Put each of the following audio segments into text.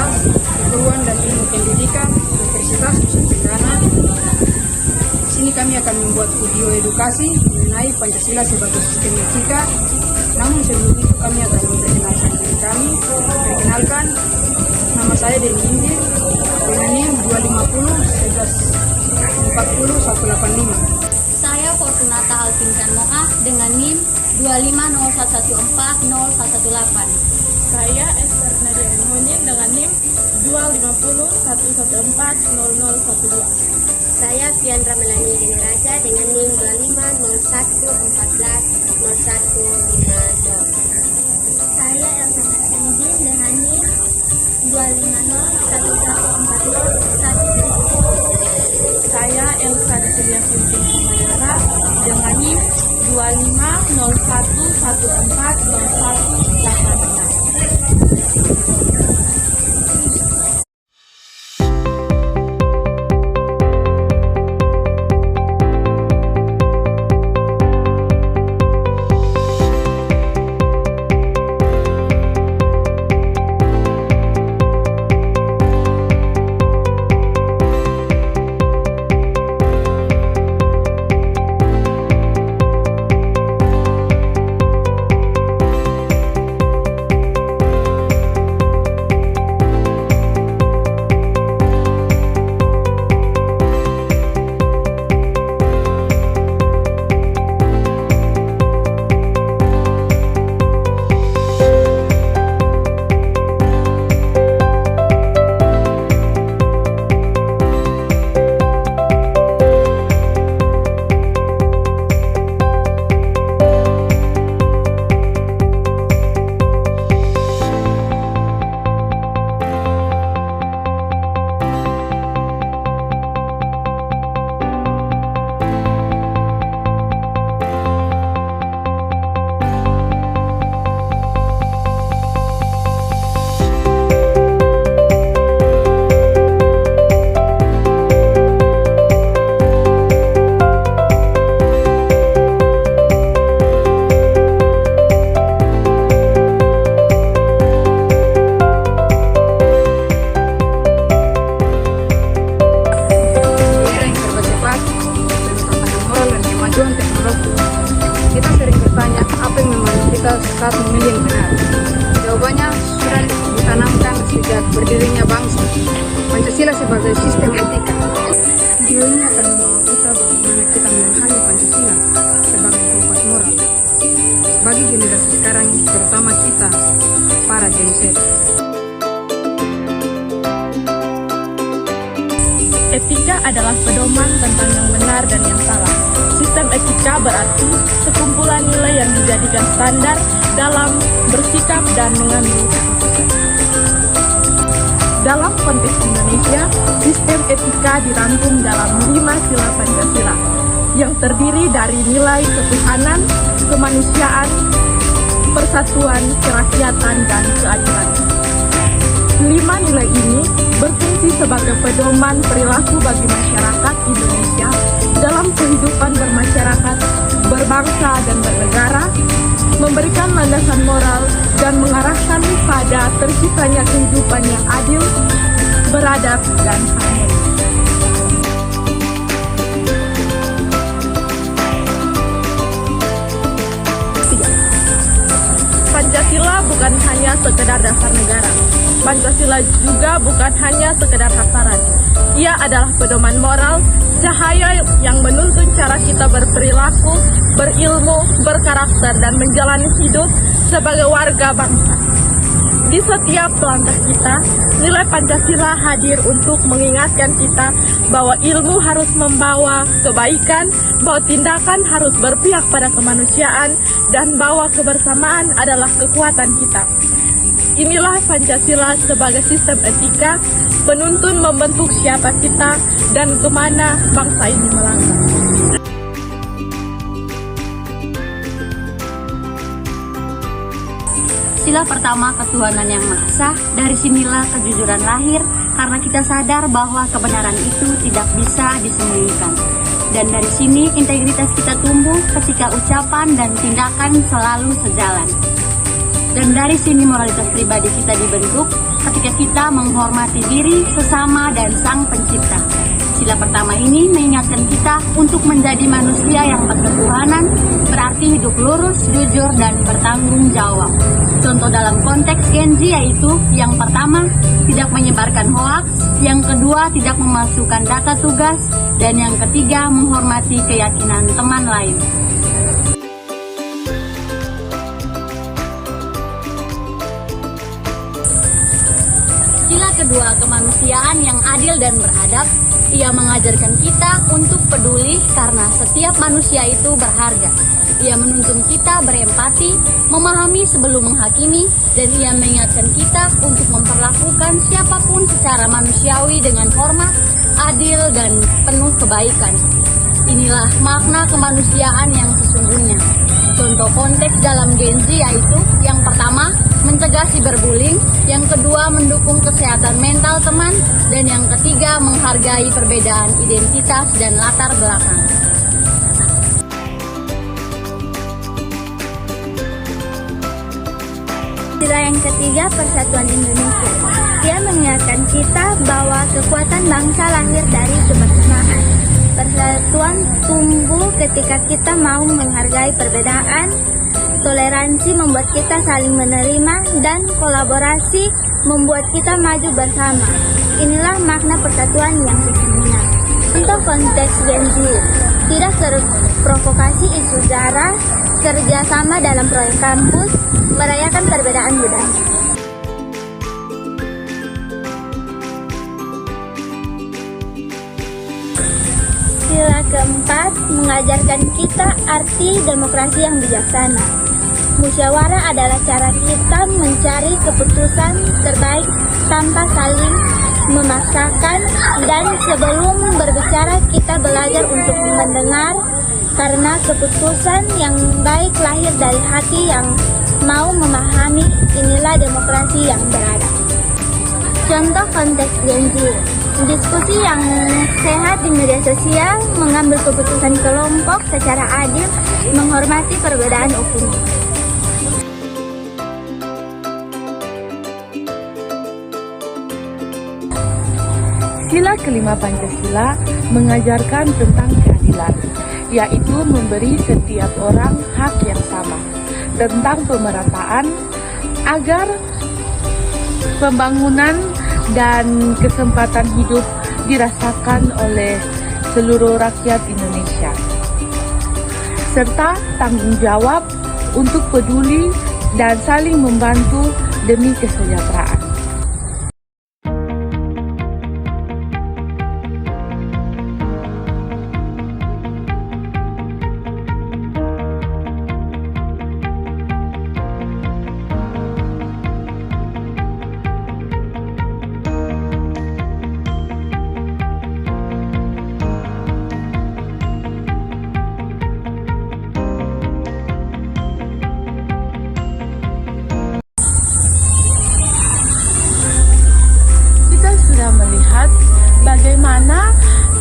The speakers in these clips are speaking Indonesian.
Fakultas Keguruan dan Ilmu Pendidikan Universitas Nusa Tenggara. Di sini kami akan membuat video edukasi mengenai Pancasila sebagai sistem etika. Namun sebelum itu kami akan memperkenalkan diri kami. Perkenalkan, nama saya Deni Indir dengan NIM 250 11 40 185. Saya Fortunata Alvinkan Moah dengan NIM 250114018. Saya Esther Nadia Munin dengan NIM 25011400012. Saya Fiandra Melani Deni Raja dengan NIM 2501140150. Saya Elsa Nasyamudin dengan NIM 250114017. Saya Elsa Deselia Sinting Samayara dengan NIM 250114018. Kemajuan teknologi. Kita sering bertanya apa yang membuat kita saat memilih yang benar. Jawabannya sudah ditanamkan sejak berdirinya bangsa. Pancasila sebagai sistem etika. Video ini akan membawa kita bagaimana kita memahami Pancasila sebagai kompas moral bagi generasi sekarang, terutama kita para Gen Z. Etika adalah pedoman tentang yang benar dan yang salah. Sistem etika berarti sekumpulan nilai yang dijadikan standar dalam bersikap dan mengambil keputusan. Dalam konteks Indonesia, sistem etika dirangkum dalam 5 sila Pancasila yang terdiri dari nilai ketuhanan, kemanusiaan, persatuan, kerakyatan, dan keadilan. 5 nilai ini berfungsi sebagai pedoman perilaku bagi masyarakat Indonesia dalam kehidupan bermasyarakat, berbangsa, dan bernegara, memberikan landasan moral dan mengarahkan pada terciptanya kehidupan yang adil, beradab, dan harmonis. Pancasila bukan hanya sekedar dasar negara. Pancasila juga bukan hanya sekedar hafalan. Ia adalah pedoman moral, cahaya yang menuntun cara kita berperilaku, berilmu, berkarakter, dan menjalani hidup sebagai warga bangsa. Di setiap langkah kita, nilai Pancasila hadir untuk mengingatkan kita bahwa ilmu harus membawa kebaikan, bahwa tindakan harus berpihak pada kemanusiaan, dan bahwa kebersamaan adalah kekuatan kita. Inilah Pancasila sebagai sistem etika, penuntun membentuk siapa kita dan kemana bangsa ini melangkah. Sila pertama, ketuhanan yang Maha Esa. Dari sinilah kejujuran lahir, karena kita sadar bahwa kebenaran itu tidak bisa disembunyikan. Dan dari sini integritas kita tumbuh ketika ucapan dan tindakan selalu sejalan. Dan dari sini moralitas pribadi kita dibentuk, ketika kita menghormati diri, sesama, dan Sang Pencipta. Sila pertama ini mengingatkan kita untuk menjadi manusia yang berketuhanan, berarti hidup lurus, jujur, dan bertanggung jawab. Contoh dalam konteks Gen Z yaitu yang pertama, tidak menyebarkan hoaks, yang kedua, tidak memasukkan data tugas, dan yang ketiga, menghormati keyakinan teman lain. Sila kedua, kemanusiaan yang adil dan beradab. Ia mengajarkan kita untuk peduli karena setiap manusia itu berharga. Ia menuntun kita berempati, memahami sebelum menghakimi, dan ia mengingatkan kita untuk memperlakukan siapapun secara manusiawi dengan hormat, adil, dan penuh kebaikan. Inilah makna kemanusiaan yang sesungguhnya. Contoh konteks dalam Gen Z yaitu yang pertama, mencegah cyberbullying, yang kedua, mendukung kesehatan mental teman, dan yang ketiga, menghargai perbedaan identitas dan latar belakang. Sila yang ketiga, persatuan Indonesia. Dia mengingatkan kita bahwa kekuatan bangsa lahir dari kebersamaan. Persatuan tumbuh ketika kita mau menghargai perbedaan, toleransi membuat kita saling menerima, dan kolaborasi membuat kita maju bersama. Inilah makna persatuan yang sesungguhnya. Untuk konteks Gen Z, tidak terprovokasi isu sara, kerjasama dalam proyek kampus, merayakan perbedaan budaya. Sila keempat mengajarkan kita arti demokrasi yang bijaksana. Musyawarah adalah cara kita mencari keputusan terbaik tanpa saling memaksakan, dan sebelum berbicara kita belajar untuk mendengar, karena keputusan yang baik lahir dari hati yang mau memahami. Inilah demokrasi yang beradab. Contoh konteks Gen Z, diskusi yang sehat di media sosial, mengambil keputusan kelompok secara adil, menghormati perbedaan opini. Sila kelima Pancasila mengajarkan tentang keadilan, yaitu memberi setiap orang hak yang sama, tentang pemerataan agar pembangunan dan kesempatan hidup dirasakan oleh seluruh rakyat Indonesia, serta tanggung jawab untuk peduli dan saling membantu demi kesejahteraan. Melihat bagaimana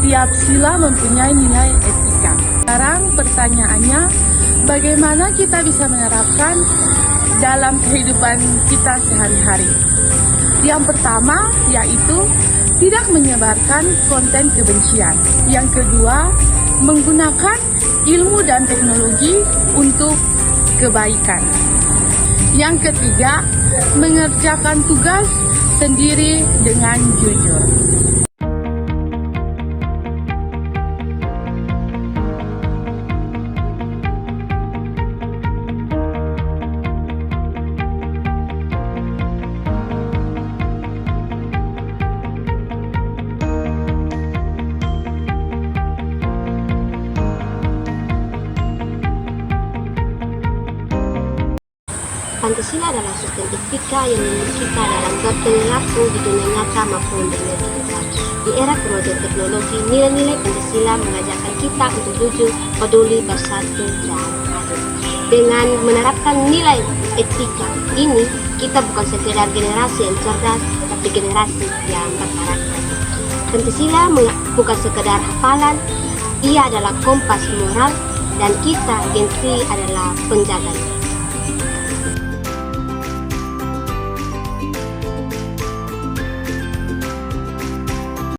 tiap sila mempunyai nilai etika. Sekarang pertanyaannya, bagaimana kita bisa menerapkan dalam kehidupan kita sehari-hari? Yang pertama yaitu tidak menyebarkan konten kebencian. Yang kedua, menggunakan ilmu dan teknologi untuk kebaikan. Yang ketiga, mengerjakan tugas sendiri dengan jujur. Pancasila adalah sistem etika yang menuntut kita dalam berperilaku di dunia nyata maupun di dunia digital. Di era kemajuan teknologi, nilai-nilai Pancasila mengajarkan kita untuk jujur, peduli, bersatu, dan adil. Dengan menerapkan nilai etika ini, kita bukan sekedar generasi yang cerdas, tapi generasi yang berkarakter. Pancasila bukan sekedar hafalan, ia adalah kompas moral, dan kita, Gen Z, adalah penjaganya.